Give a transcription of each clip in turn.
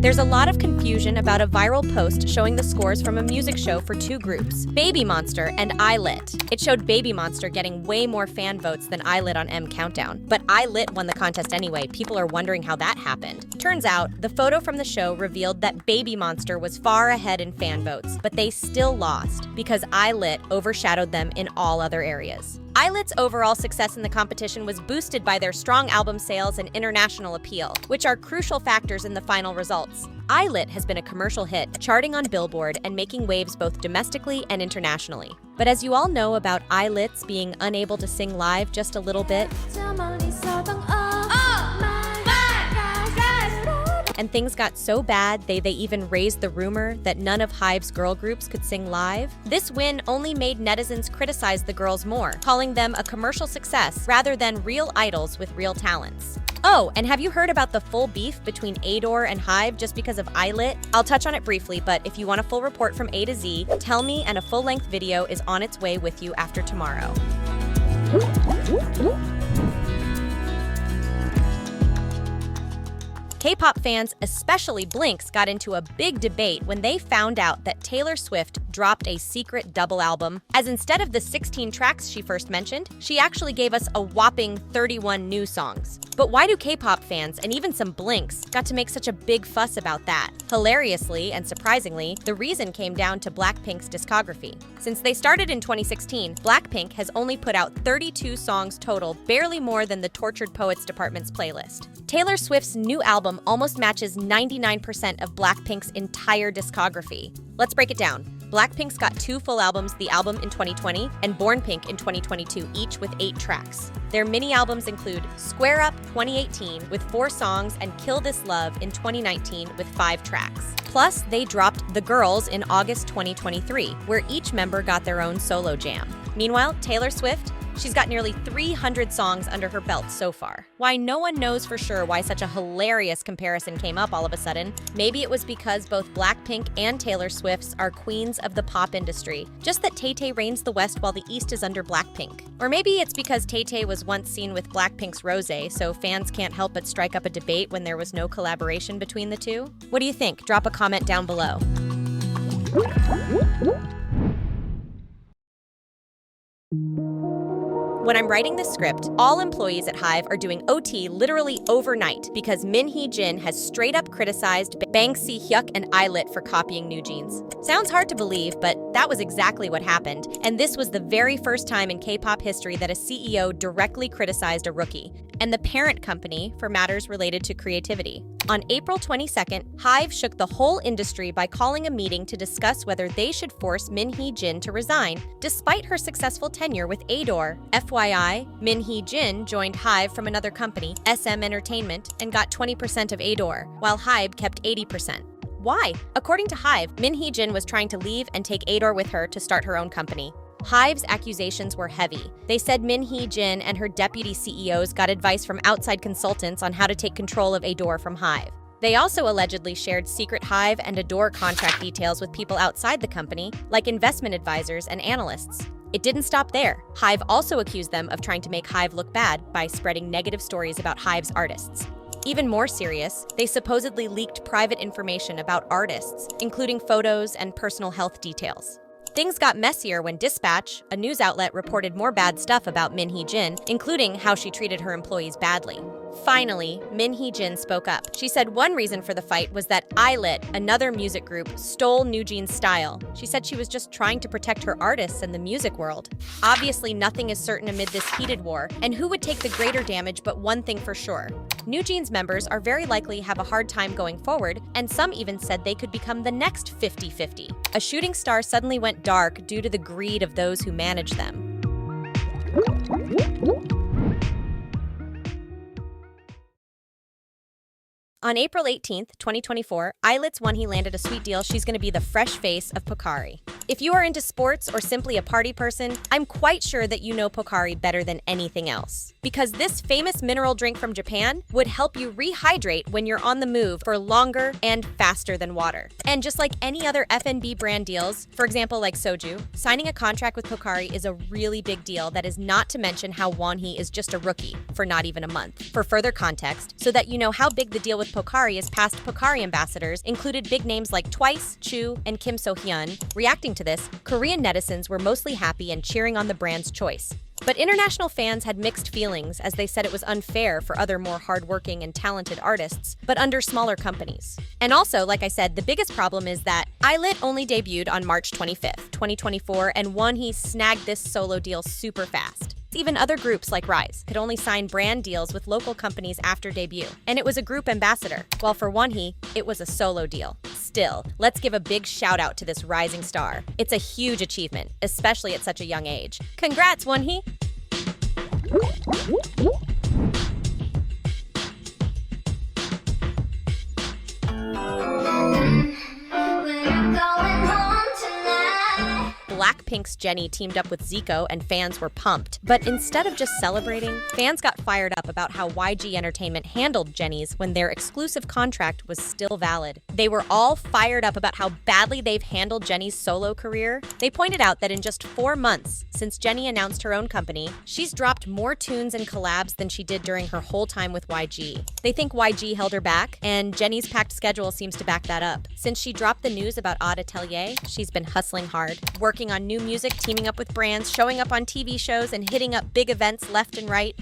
There's a lot of confusion about a viral post showing the scores from a music show for two groups, BABYMONSTER and ILLIT. It showed BABYMONSTER getting way more fan votes than ILLIT on M Countdown. But ILLIT won the contest anyway. People are wondering how that happened. Turns out, the photo from the show revealed that BABYMONSTER was far ahead in fan votes, but they still lost because ILLIT overshadowed them in all other areas. ILLIT's overall success in the competition was boosted by their strong album sales and international appeal, which are crucial factors in the final results. ILLIT has been a commercial hit, charting on Billboard and making waves both domestically and internationally. But as you all know about ILLIT's being unable to sing live just a little bit, and things got so bad they even raised the rumor that none of HYBE's girl groups could sing live. This win only made netizens criticize the girls more, calling them a commercial success rather than real idols with real talents. Oh, and have you heard about the full beef between Ador and HYBE just because of ILLIT? I'll touch on it briefly, but if you want a full report from A to Z, tell me and a full-length video is on its way with you after tomorrow. K-pop fans, especially Blinks, got into a big debate when they found out that Taylor Swift dropped a secret double album, as instead of the 16 tracks she first mentioned, she actually gave us a whopping 31 new songs. But why do K-pop fans, and even some Blinks, got to make such a big fuss about that? Hilariously and surprisingly, the reason came down to BLACKPINK's discography. Since they started in 2016, BLACKPINK has only put out 32 songs total, barely more than the Tortured Poets Department's playlist. Taylor Swift's new album almost matches 99% of BLACKPINK's entire discography. Let's break it down. BLACKPINK's got two full albums, The Album in 2020 and Born Pink in 2022, each with 8 tracks. Their mini-albums include Square Up 2018 with 4 songs and Kill This Love in 2019 with 5 tracks. Plus, they dropped The Girls in August 2023, where each member got their own solo jam. Meanwhile, Taylor Swift, she's got nearly 300 songs under her belt so far. Why no one knows for sure why such a hilarious comparison came up all of a sudden. Maybe it was because both BLACKPINK and Taylor Swift's are queens of the pop industry, just that Tay-Tay reigns the West while the East is under BLACKPINK. Or maybe it's because Tay-Tay was once seen with BLACKPINK's Rosé, so fans can't help but strike up a debate when there was no collaboration between the two. What do you think? Drop a comment down below. When I'm writing this script, all employees at HYBE are doing OT literally overnight because Min Hee Jin has straight up criticized Bang Si-hyuk and ILLIT for copying NewJeans. Sounds hard to believe, but that was exactly what happened, and this was the very first time in K-pop history that a CEO directly criticized a rookie, and the parent company for matters related to creativity. On April 22nd, HYBE shook the whole industry by calling a meeting to discuss whether they should force Min Hee Jin to resign, despite her successful tenure with Ador. FYI, Min Hee Jin joined HYBE from another company, SM Entertainment, and got 20% of Ador, while HYBE kept 80%. Why? According to HYBE, Min Hee Jin was trying to leave and take Ador with her to start her own company. HYBE's accusations were heavy. They said Min Hee Jin and her deputy CEOs got advice from outside consultants on how to take control of Ador from HYBE. They also allegedly shared secret HYBE and Ador contract details with people outside the company, like investment advisors and analysts. It didn't stop there. HYBE also accused them of trying to make HYBE look bad by spreading negative stories about HYBE's artists. Even more serious, they supposedly leaked private information about artists, including photos and personal health details. Things got messier when Dispatch, a news outlet, reported more bad stuff about Min Hee Jin, including how she treated her employees badly. Finally, Min Hee Jin spoke up. She said one reason for the fight was that ILLIT, another music group, stole NewJeans' style. She said she was just trying to protect her artists and the music world. Obviously, nothing is certain amid this heated war, and who would take the greater damage, but one thing for sure. NewJeans members are very likely have a hard time going forward, and some even said they could become the next 50-50. A shooting star suddenly went dark due to the greed of those who manage them. On April 18th, 2024, ILLIT's Wonhee landed a sweet deal. She's going to be the fresh face of Pocari. If you are into sports or simply a party person, I'm quite sure that you know Pocari better than anything else. Because this famous mineral drink from Japan would help you rehydrate when you're on the move for longer and faster than water. And just like any other F&B brand deals, for example like soju, signing a contract with Pocari is a really big deal that is not to mention how Wonhee is just a rookie for not even a month. For further context, so that you know how big the deal with Pocari is, past Pocari ambassadors included big names like Twice, Chu, and Kim So-hyun. Reacting to this, Korean netizens were mostly happy and cheering on the brand's choice. But international fans had mixed feelings as they said it was unfair for other more hardworking and talented artists, but under smaller companies. And also, like I said, the biggest problem is that ILLIT only debuted on March 25th, 2024, and Wonhee snagged this solo deal super fast. Even other groups like Rise could only sign brand deals with local companies after debut, and it was a group ambassador, while for Wonhee, it was a solo deal. Still, let's give a big shout out to this rising star. It's a huge achievement, especially at such a young age. Congrats, Wonhee! BLACKPINK's Jennie teamed up with ZICO and fans were pumped. But instead of just celebrating, fans got fired up about how YG Entertainment handled Jennie's when their exclusive contract was still valid. They were all fired up about how badly they've handled Jennie's solo career. They pointed out that in just 4 months since Jennie announced her own company, she's dropped more tunes and collabs than she did during her whole time with YG. They think YG held her back, and Jennie's packed schedule seems to back that up. Since she dropped the news about Odd Atelier, she's been hustling hard, working on new music, teaming up with brands, showing up on TV shows, and hitting up big events left and right.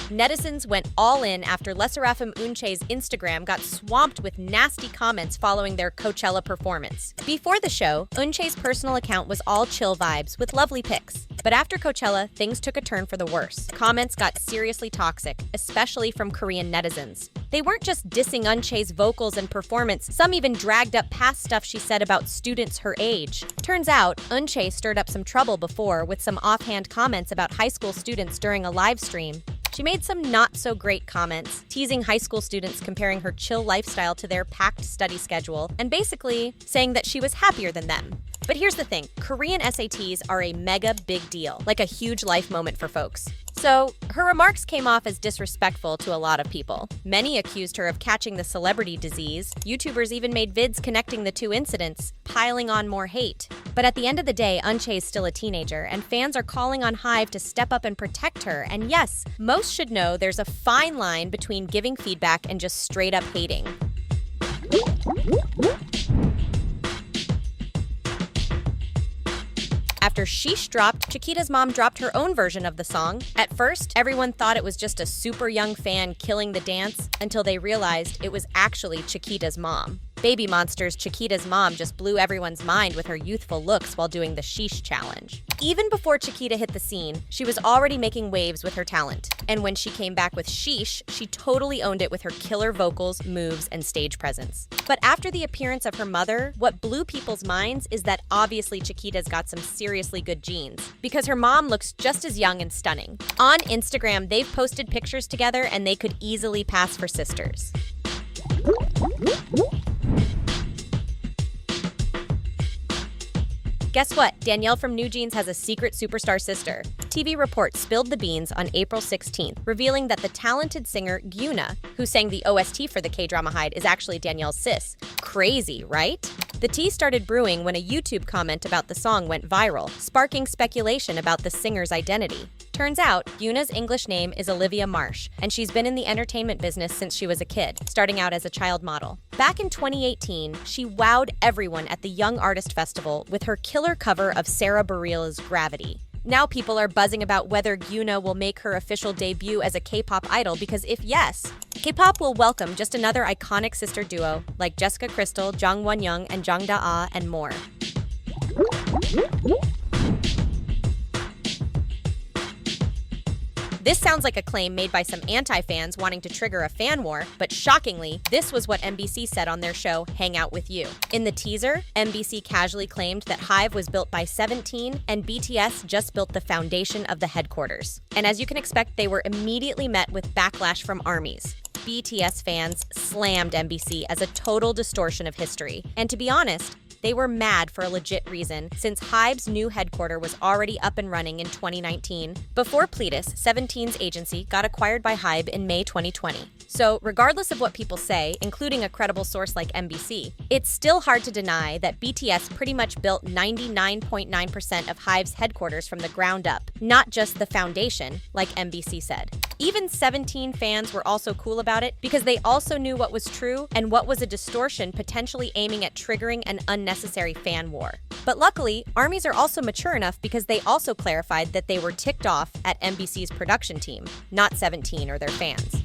Netizens went all in after LesserAFIM Eunchae's Instagram got swamped with nasty comments following their Coachella performance. Before the show, Eunchae's personal account was all chill vibes with lovely pics. But after Coachella, things took a turn for the worse. Comments got seriously toxic, especially from Korean netizens. They weren't just dissing Eunchae's vocals and performance, some even dragged up past stuff she said about students her age. Turns out, Eunchae stirred up some trouble before with some offhand comments about high school students during a live stream. She made some not-so-great comments, teasing high school students comparing her chill lifestyle to their packed study schedule, and basically saying that she was happier than them. But here's the thing, Korean SATs are a mega big deal, like a huge life moment for folks. So, her remarks came off as disrespectful to a lot of people. Many accused her of catching the celebrity disease. YouTubers even made vids connecting the two incidents, piling on more hate. But at the end of the day, Eunchae is still a teenager, and fans are calling on HYBE to step up and protect her. And yes, most should know there's a fine line between giving feedback and just straight up hating. After Sheesh dropped, Chiquita's mom dropped her own version of the song. At first, everyone thought it was just a super young fan killing the dance until they realized it was actually Chiquita's mom. BABYMONSTER's Chiquita's mom just blew everyone's mind with her youthful looks while doing the Sheesh challenge. Even before Chiquita hit the scene, she was already making waves with her talent. And when she came back with Sheesh, she totally owned it with her killer vocals, moves, and stage presence. But after the appearance of her mother, what blew people's minds is that obviously Chiquita's got some seriously good genes, because her mom looks just as young and stunning. On Instagram, they've posted pictures together and they could easily pass for sisters. Guess what? Danielle from NewJeans has a secret superstar sister. TV reports spilled the beans on April 16th, revealing that the talented singer Gyuna, who sang the OST for the K-drama HYBE, is actually Danielle's sis. Crazy, right? The tea started brewing when a YouTube comment about the song went viral, sparking speculation about the singer's identity. Turns out, Gyuna's English name is Olivia Marsh, and she's been in the entertainment business since she was a kid, starting out as a child model. Back in 2018, she wowed everyone at the Young Artist Festival with her killer cover of Sarah Bareilles' Gravity. Now people are buzzing about whether Gyuna will make her official debut as a K-pop idol, because if yes, K-pop will welcome just another iconic sister duo like Jessica Crystal, Jang Won-young, and Jang Da-ah, and more. This sounds like a claim made by some anti-fans wanting to trigger a fan war, but shockingly, this was what MBC said on their show, Hang Out With You. In the teaser, MBC casually claimed that HYBE was built by 17 and BTS just built the foundation of the headquarters. And as you can expect, they were immediately met with backlash from armies. BTS fans slammed MBC as a total distortion of history. And to be honest, they were mad for a legit reason, since HYBE's new headquarter was already up and running in 2019, before Pledis, 17's agency, got acquired by HYBE in May 2020. So, regardless of what people say, including a credible source like MBC, it's still hard to deny that BTS pretty much built 99.9% of HYBE's headquarters from the ground up, not just the foundation, like MBC said. Even 17 fans were also cool about it because they also knew what was true and what was a distortion potentially aiming at triggering an unnecessary fan war. But luckily, ARMYs are also mature enough because they also clarified that they were ticked off at MBC's production team, not 17 or their fans.